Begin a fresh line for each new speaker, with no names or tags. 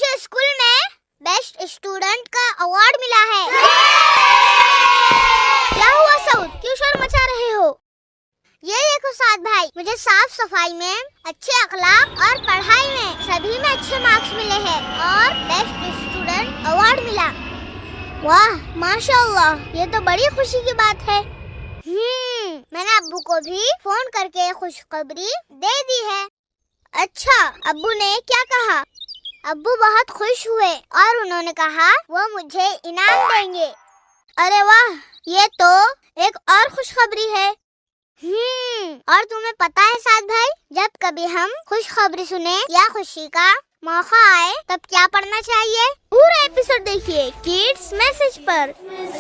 मुझे स्कूल में best student का अवार्ड मिला है। क्या हुआ सऊद, क्यों शोर मचा रहे हो? ये देखो साद भाई, मुझे साफ सफाई में, अच्छे अखलाक और पढ़ाई में सभी में अच्छे मार्क्स मिले हैं और बेस्ट स्टूडेंट अवार्ड मिला। वाह माशाअल्लाह, ये तो बड़ी खुशी की बात है। मैंने अब्बू को भी फोन करके खुशखबरी दे दी है। अच्छा, अब्बू ने क्या कहा? अब्बू बहुत खुश हुए और उन्होंने कहा वो मुझे इनाम देंगे। अरे वाह, ये तो एक और खुशखबरी है। और तुम्हें पता है साद भाई, जब कभी हम खुशखबरी सुने या खुशी का मौका आए तब क्या पढ़ना चाहिए? पूरा एपिसोड देखिए किड्स मैसेज पर।